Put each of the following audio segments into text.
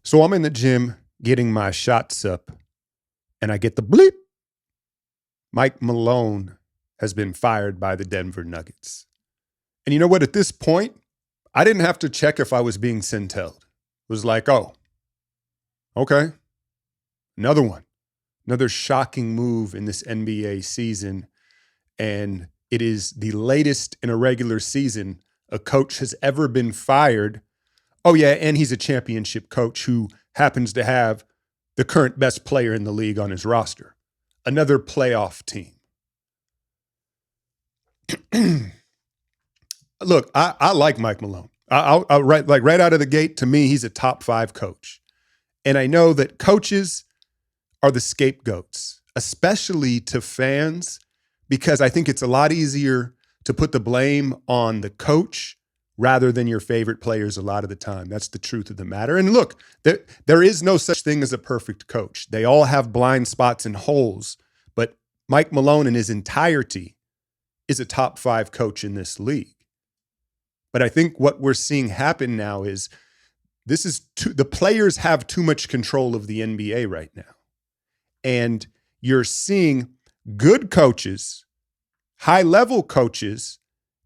So I'm in the gym getting my shots up, and I get the bleep. Mike Malone has been fired by the Denver Nuggets. And you know what? At this point, I didn't have to check if I was being sentelled. It was like, oh, okay, another one. Another shocking move in this NBA season. And it is the latest in a regular season a coach has ever been fired. Oh, yeah, and he's a championship coach who happens to have the current best player in the league on his roster. Another playoff team. Look, I like Mike Malone. Right out of the gate, to me, he's a top 5 coach. And I know that coaches are the scapegoats, especially to fans, because I think it's a lot easier to put the blame on the coach rather than your favorite players a lot of the time. That's the truth of the matter. And look, there is no such thing as a perfect coach. They all have blind spots and holes, but Mike Malone in his entirety is a top 5 coach in this league. But I think what we're seeing happen now is the players have too much control of the NBA right now. And you're seeing good coaches, high-level coaches,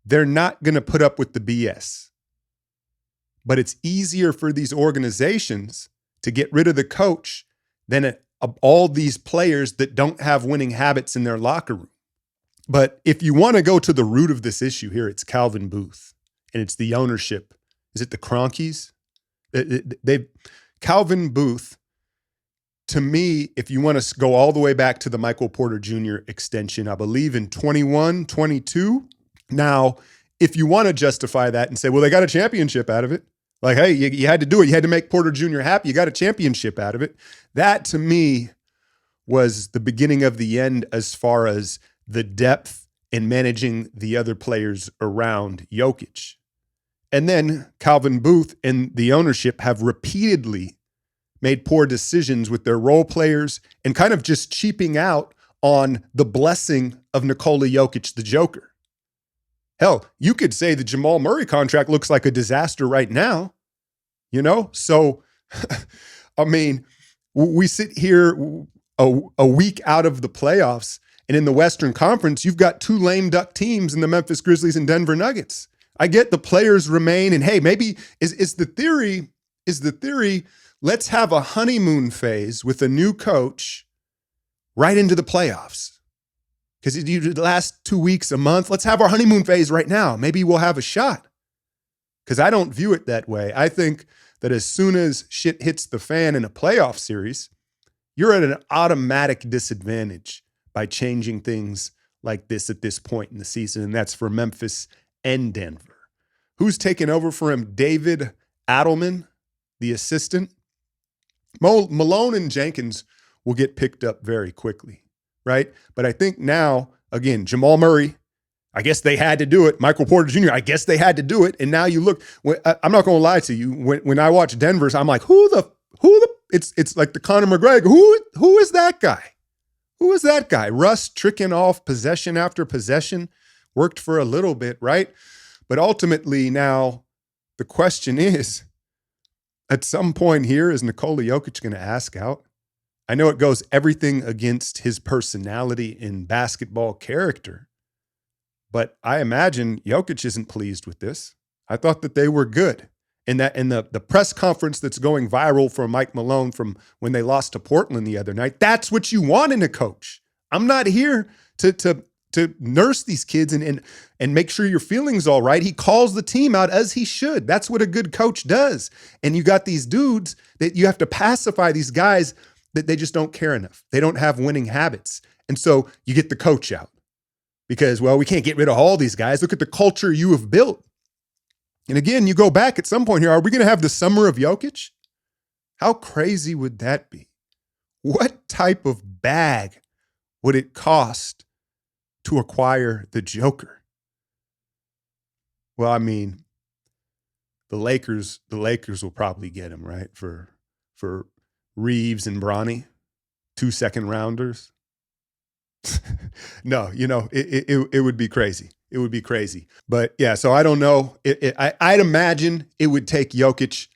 they're not going to put up with the BS. But it's easier for these organizations to get rid of the coach than all these players that don't have winning habits in their locker room. But if you want to go to the root of this issue here, it's Calvin Booth, and it's the ownership. Is it the Cronkies? Calvin Booth, to me, if you want to go all the way back to the Michael Porter Jr. extension, I believe in 21, 22. Now, if you want to justify that and say, well, they got a championship out of it. Like, hey, you had to do it. You had to make Porter Jr. happy. You got a championship out of it. That, to me, was the beginning of the end as far as the depth in managing the other players around Jokic. And then Calvin Booth and the ownership have repeatedly made poor decisions with their role players and kind of just cheaping out on the blessing of Nikola Jokic, the Joker. Hell, you could say the Jamal Murray contract looks like a disaster right now, you know? So, I mean, we sit here a week out of the playoffs, and in the Western Conference, you've got 2 lame duck teams in the Memphis Grizzlies and Denver Nuggets. I get the players remain, and hey, maybe is the theory, let's have a honeymoon phase with a new coach right into the playoffs. Because you do the last 2 weeks, a month, let's have our honeymoon phase right now. Maybe we'll have a shot. Because I don't view it that way. I think that as soon as shit hits the fan in a playoff series, you're at an automatic disadvantage by changing things like this at this point in the season. And that's for Memphis and Denver. Who's taking over for him? David Adelman, the assistant. Malone and Jenkins will get picked up very quickly, right? But I think now, again, Jamal Murray, I guess they had to do it. Michael Porter Jr., I guess they had to do it. And now you look, I'm not going to lie to you. When I watch Denver's, I'm like, it's like the Conor McGregor. Who is that guy? Who is that guy? Russ tricking off possession after possession, worked for a little bit, right? But ultimately now the question is, at some point here, is Nikola Jokic going to ask out? I know it goes everything against his personality and basketball character, but I imagine Jokic isn't pleased with this. I thought that they were good. And that in the press conference that's going viral from Mike Malone from when they lost to Portland the other night, that's what you want in a coach. I'm not here to nurse these kids and make sure your feelings all right. He calls the team out as he should. That's what a good coach does. And you got these dudes that you have to pacify these guys that they just don't care enough. They don't have winning habits. And so you get the coach out because, well, we can't get rid of all these guys. Look at the culture you have built. And again, you go back at some point here, are we going to have the summer of Jokic? How crazy would that be? What type of bag would it cost to acquire the Joker? Well, I mean, the Lakers will probably get him, right? For Reeves and Bronny, 2 second rounders. No, it would be crazy. It would be crazy. But yeah, so I don't know. I'd imagine it would take Jokic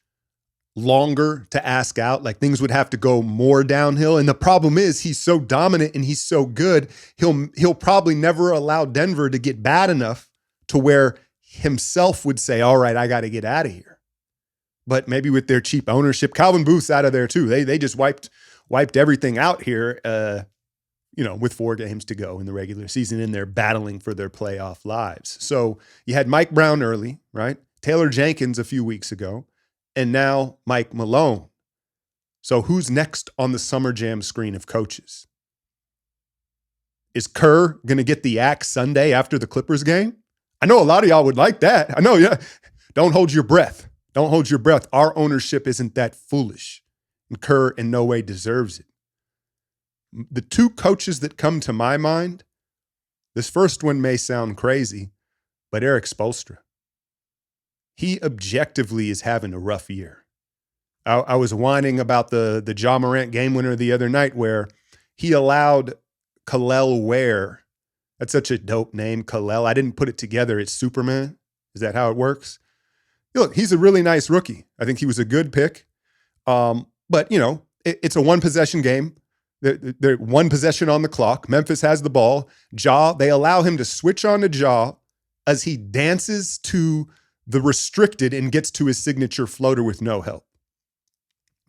longer to ask out. Like things would have to go more downhill. And the problem is he's so dominant and he's so good. He'll probably never allow Denver to get bad enough to where himself would say, all right, I got to get out of here. But maybe with their cheap ownership, Calvin Booth's out of there too. They just wiped everything out here, with 4 games to go in the regular season, and they're battling for their playoff lives. So you had Mike Brown early, right? Taylor Jenkins a few weeks ago, and now Mike Malone. So who's next on the Summer Jam screen of coaches? Is Kerr going to get the axe Sunday after the Clippers game? I know a lot of y'all would like that. I know, yeah. Don't hold your breath. Don't hold your breath. Our ownership isn't that foolish. And Kerr in no way deserves it. The 2 coaches that come to my mind, this first one may sound crazy, but Eric Spoelstra. He objectively is having a rough year. I was whining about the Ja Morant game winner the other night where he allowed Kel'el Ware. That's such a dope name, Kel'el. I didn't put it together. It's Superman. Is that how it works? Look, he's a really nice rookie. I think he was a good pick. But, it's a 1-possession game. They're 1 possession on the clock. Memphis has the ball. Ja, they allow him to switch on to Ja as he dances to the restricted and gets to his signature floater with no help.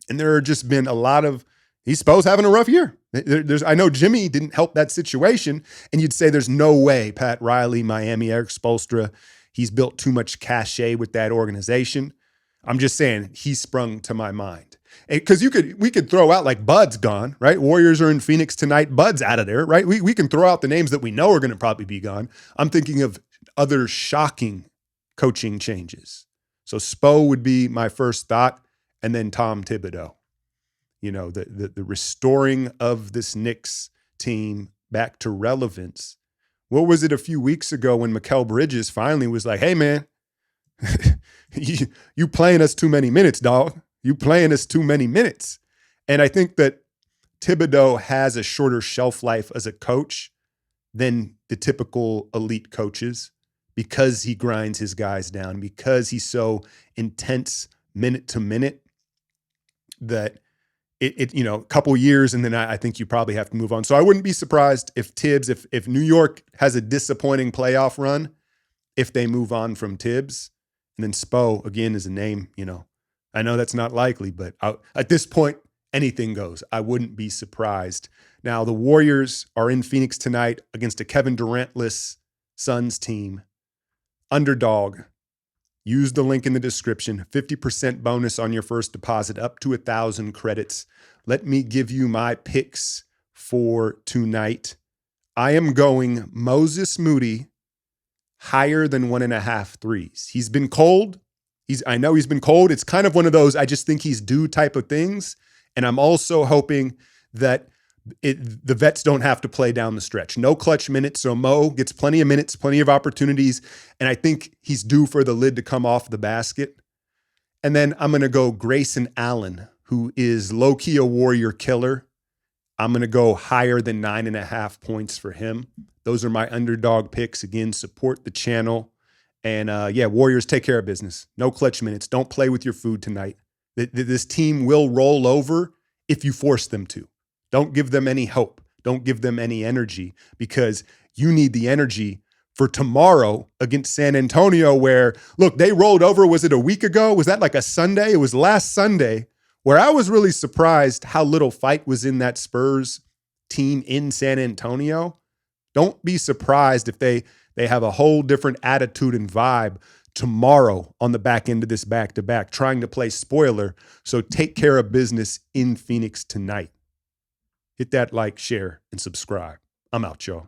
And there have just been a lot of, he's supposed having a rough year. I know Jimmy didn't help that situation, and you'd say there's no way Pat Riley, Miami, Eric Spoelstra, he's built too much cachet with that organization. I'm just saying he sprung to my mind. Because we could throw out like Bud's gone, right? Warriors are in Phoenix tonight. Bud's out of there, right? We can throw out the names that we know are going to probably be gone. I'm thinking of other shocking coaching changes. So Spo would be my first thought, and then Tom Thibodeau. The restoring of this Knicks team back to relevance. What was it a few weeks ago when Mikal Bridges finally was like, hey, man, you playing us too many minutes, dog. You playing us too many minutes. And I think that Thibodeau has a shorter shelf life as a coach than the typical elite coaches because he grinds his guys down, because he's so intense minute to minute that a couple years and then I think you probably have to move on. So I wouldn't be surprised if Tibbs, if New York has a disappointing playoff run, if they move on from Tibbs. And then Spo, again, is a name, I know that's not likely, but at this point, anything goes. I wouldn't be surprised. Now, the Warriors are in Phoenix tonight against a Kevin Durant-less Suns team. Underdog. Use the link in the description. 50% bonus on your first deposit, up to 1,000 credits. Let me give you my picks for tonight. I am going Moses Moody higher than 1.5 threes. He's been cold. I know he's been cold. It's kind of one of those I just think he's due type of things. And I'm also hoping that the vets don't have to play down the stretch. No clutch minutes, so Mo gets plenty of minutes, plenty of opportunities, and I think he's due for the lid to come off the basket. And then I'm going to go Grayson Allen, who is low-key a Warrior killer. I'm going to go higher than 9.5 points for him. Those are my underdog picks. Again, support the channel. And Warriors, take care of business. No clutch minutes. Don't play with your food tonight. This team will roll over if you force them to. Don't give them any hope. Don't give them any energy, because you need the energy for tomorrow against San Antonio where, look, they rolled over. Was it a week ago? Was that like a Sunday? It was last Sunday where I was really surprised how little fight was in that Spurs team in San Antonio. Don't be surprised if they have a whole different attitude and vibe tomorrow on the back end of this back-to-back, trying to play spoiler. So take care of business in Phoenix tonight. Hit that like, share, and subscribe. I'm out, y'all.